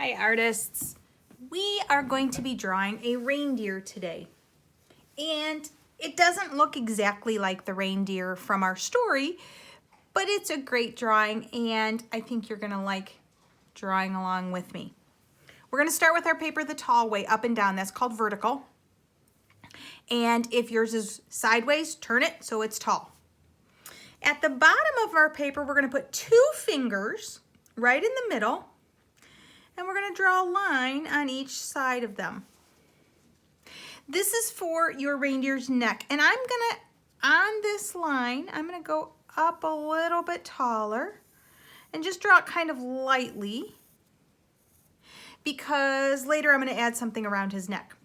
Hi artists, we are going to be drawing a reindeer today, and it doesn't look exactly like the reindeer from our story, but it's a great drawing and I think you're gonna like drawing along with me. We're gonna start with our paper the tall way, up and down. That's called vertical, and if yours is sideways, turn it so it's tall. At the bottom of our paper, we're gonna put 2 fingers right in the middle, and we're going to draw a line on each side of them. This is for your reindeer's neck, and I'm going to, on this line, I'm going to go up a little bit taller and just draw it kind of lightly, because later I'm going to add something around his neck.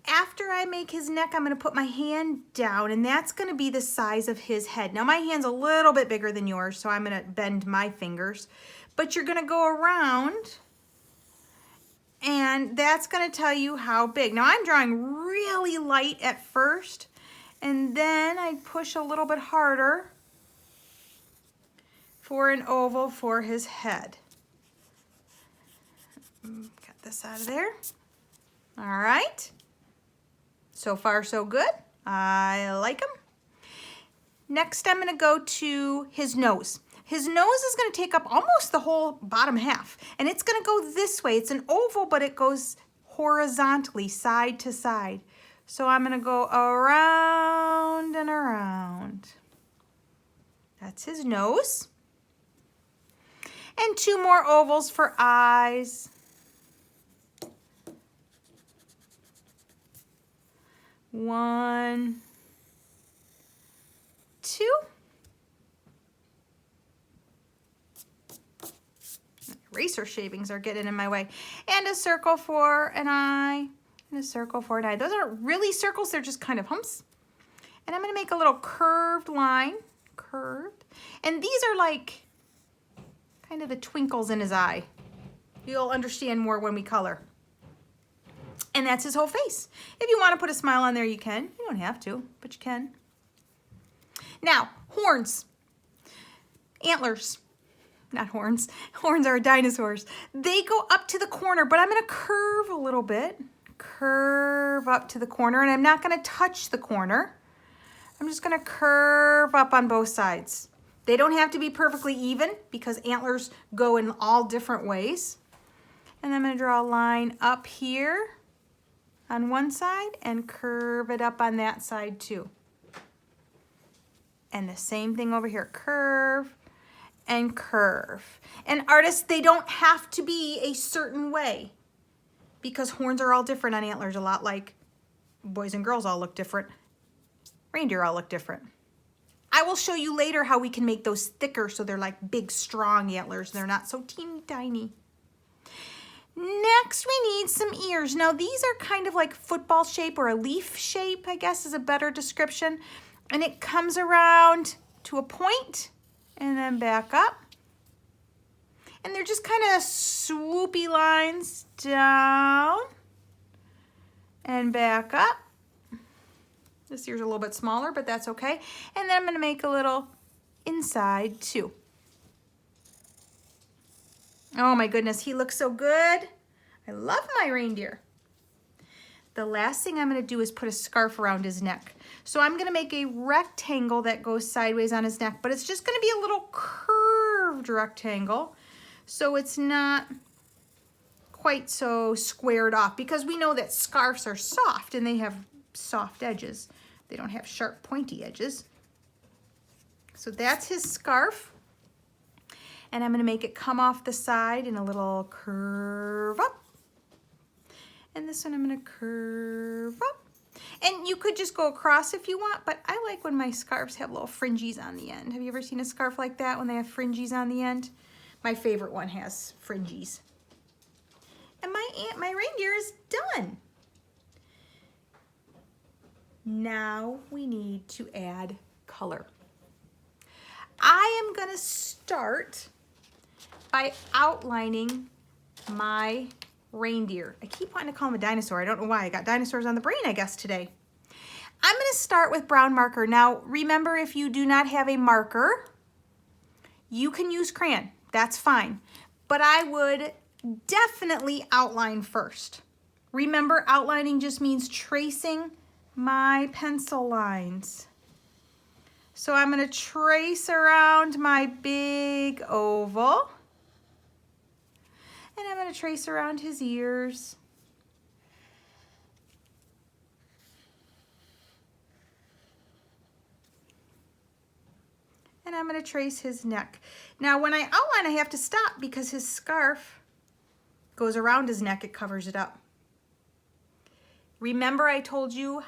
After I make his neck, I'm going to put my hand down, and that's going to be the size of his head. Now my hand's a little bit bigger than yours, so I'm going to bend my fingers. But you're going to go around, and that's going to tell you how big. Now I'm drawing really light at first, and then I push a little bit harder for an oval for his head. Got this out of there. All right. So far, so good. I like him. Next, I'm going to go to his nose. His nose is going to take up almost the whole bottom half, and it's going to go this way. It's an oval, but it goes horizontally, side to side. So I'm going to go around and around. That's his nose. And 2 more ovals for eyes. 1, 2. Eraser shavings are getting in my way. And a circle for an eye, and a circle for an eye. Those aren't really circles, they're just kind of humps. And I'm going to make a little curved line, curved. And these are like kind of the twinkles in his eye. You'll understand more when we color. And that's his whole face. If you want to put a smile on there, you can. You don't have to, but you can. Now, horns, antlers. Not horns. Horns are dinosaurs. They go up to the corner, but I'm going to curve a little bit. Curve up to the corner, and I'm not going to touch the corner. I'm just going to curve up on both sides. They don't have to be perfectly even because antlers go in all different ways. And I'm going to draw a line up here on one side and curve it up on that side too. And the same thing over here. Curve and curve. And artists, they don't have to be a certain way because horns are all different on antlers, a lot like boys and girls all look different. Reindeer all look different. I will show you later how we can make those thicker so they're like big, strong antlers. They're not so teeny tiny. Next, we need some ears. Now, these are kind of like football shape or a leaf shape, I guess is a better description. And it comes around to a point and then back up. And they're just kind of swoopy lines down and back up. This ear's a little bit smaller, but that's okay. And then I'm going to make a little inside too. Oh my goodness, he looks so good. I love my reindeer. The last thing I'm going to do is put a scarf around his neck. So I'm going to make a rectangle that goes sideways on his neck, but it's just going to be a little curved rectangle. So it's not quite so squared off because we know that scarves are soft and they have soft edges. They don't have sharp pointy edges. So that's his scarf. And I'm going to make it come off the side in a little curve up. And this one I'm going to curve up. And you could just go across if you want, but I like when my scarves have little fringes on the end. Have you ever seen a scarf like that when they have fringes on the end? My favorite one has fringes. And my reindeer is done. Now we need to add color. I am going to start by outlining my reindeer. I keep wanting to call him a dinosaur. I don't know why. I got dinosaurs on the brain, I guess, today. I'm going to start with brown marker. Now, remember, if you do not have a marker, you can use crayon. That's fine. But I would definitely outline first. Remember, outlining just means tracing my pencil lines. So I'm going to trace around my big oval. And I'm going to trace around his ears. And I'm going to trace his neck. Now when I outline, I have to stop because his scarf goes around his neck. It covers it up. Remember I told you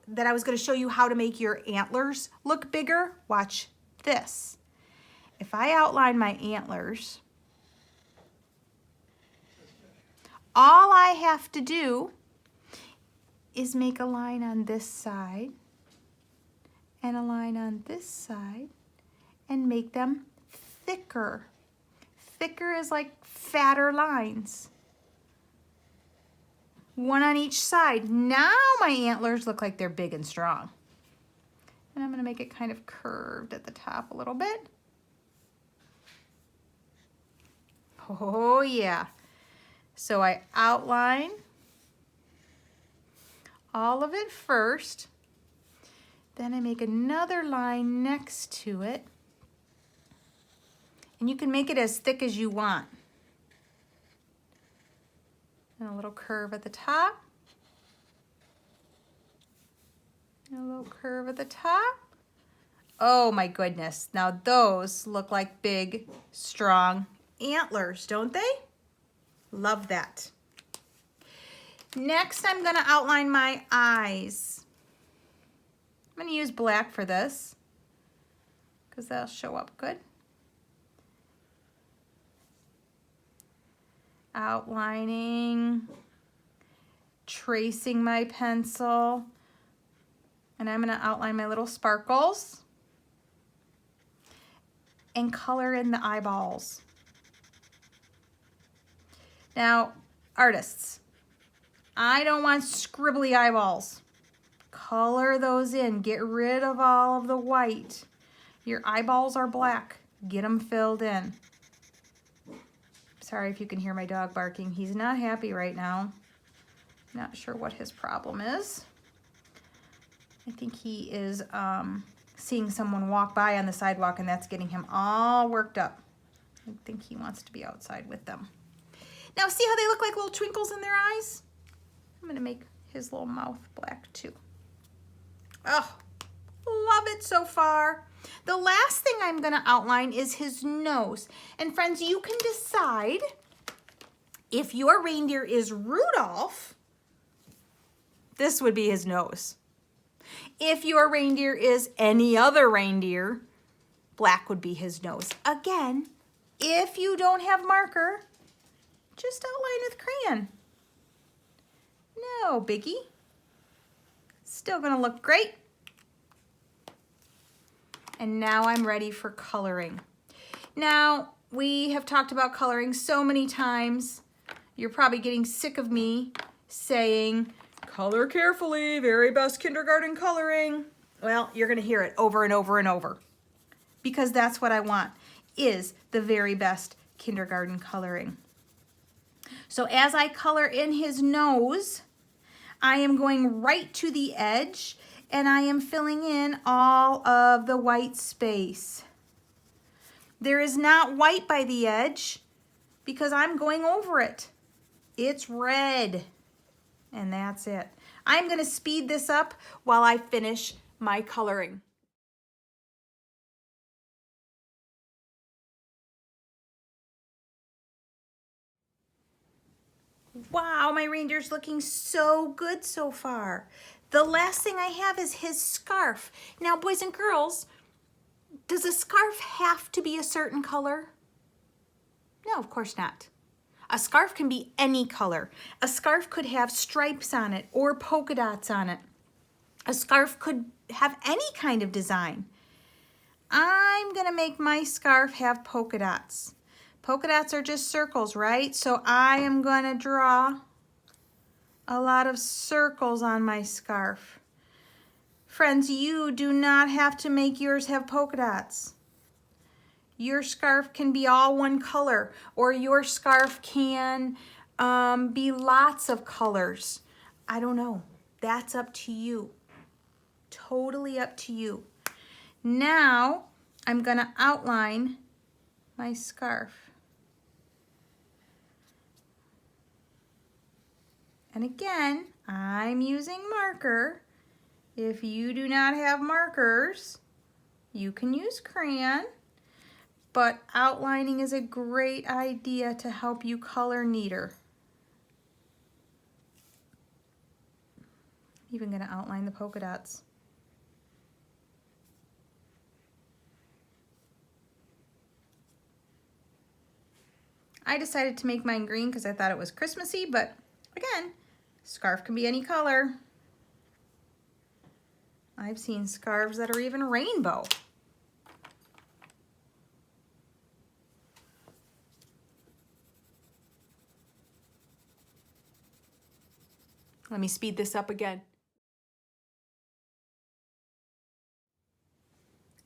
that I was going to show you how to make your antlers look bigger? Watch this. If I outline my antlers, all I have to do is make a line on this side and a line on this side and make them thicker. Thicker is like fatter lines. One on each side. Now my antlers look like they're big and strong. And I'm going to make it kind of curved at the top a little bit. Oh yeah. So I outline all of it first. Then I make another line next to it. And you can make it as thick as you want. And a little curve at the top. And a little curve at the top. Oh my goodness. Now those look like big, strong antlers, don't they? Love that. Next, I'm going to outline my eyes. I'm going to use black for this because that'll show up good. Outlining, tracing my pencil, and I'm going to outline my little sparkles and color in the eyeballs. Now, artists, I don't want scribbly eyeballs. Color those in. Get rid of all of the white. Your eyeballs are black. Get them filled in. Sorry if you can hear my dog barking. He's not happy right now. Not sure what his problem is. I think he is seeing someone walk by on the sidewalk and that's getting him all worked up. I think he wants to be outside with them. Now see how they look like little twinkles in their eyes? I'm going to make his little mouth black too. Oh, love it so far. The last thing I'm going to outline is his nose. And friends, you can decide if your reindeer is Rudolph, this would be his nose. If your reindeer is any other reindeer, black would be his nose. Again, if you don't have marker, just outline with crayon. No biggie. Still gonna look great. And now I'm ready for coloring. Now, we have talked about coloring so many times. You're probably getting sick of me saying, color carefully, very best kindergarten coloring. Well, you're gonna hear it over and over and over because that's what I want, is the very best kindergarten coloring. So as I color in his nose, I am going right to the edge and I am filling in all of the white space. There is not white by the edge because I'm going over it. It's red, and that's it. I'm going to speed this up while I finish my coloring. Wow, my reindeer's looking so good so far. The last thing I have is his scarf. Now, boys and girls, does a scarf have to be a certain color? No, of course not. A scarf can be any color. A scarf could have stripes on it or polka dots on it. A scarf could have any kind of design. I'm gonna make my scarf have polka dots. Polka dots are just circles, right? So I am gonna draw a lot of circles on my scarf. Friends, you do not have to make yours have polka dots. Your scarf can be all one color, or your scarf can be lots of colors. I don't know. That's up to you. Totally up to you. Now I'm gonna outline my scarf. And again, I'm using marker. If you do not have markers, you can use crayon, but outlining is a great idea to help you color neater. I'm even gonna outline the polka dots. I decided to make mine green because I thought it was Christmassy, but again, scarf can be any color. I've seen scarves that are even rainbow. Let me speed this up again.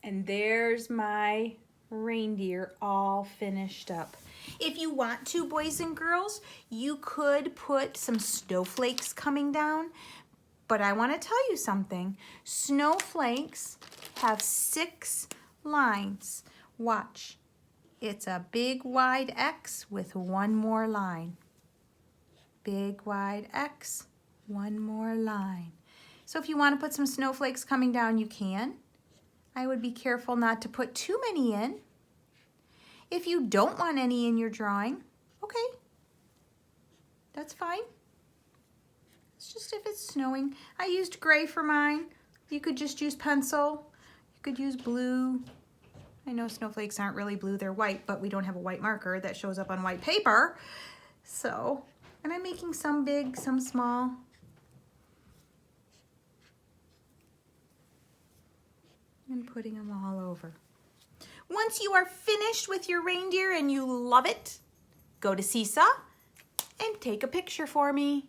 And there's my reindeer all finished up. If you want to, boys and girls, you could put some snowflakes coming down, but I want to tell you something. Snowflakes have 6 lines. Watch. It's a big wide X with one more line. Big wide X, one more line. So if you want to put some snowflakes coming down, you can. I would be careful not to put too many in. If you don't want any in your drawing, okay, that's fine. It's just if it's snowing. I used gray for mine. You could just use pencil. You could use blue. I know snowflakes aren't really blue, they're white, but we don't have a white marker that shows up on white paper. So, and I'm making some big, some small. And putting them all over. Once you are finished with your reindeer and you love it, go to Seesaw and take a picture for me.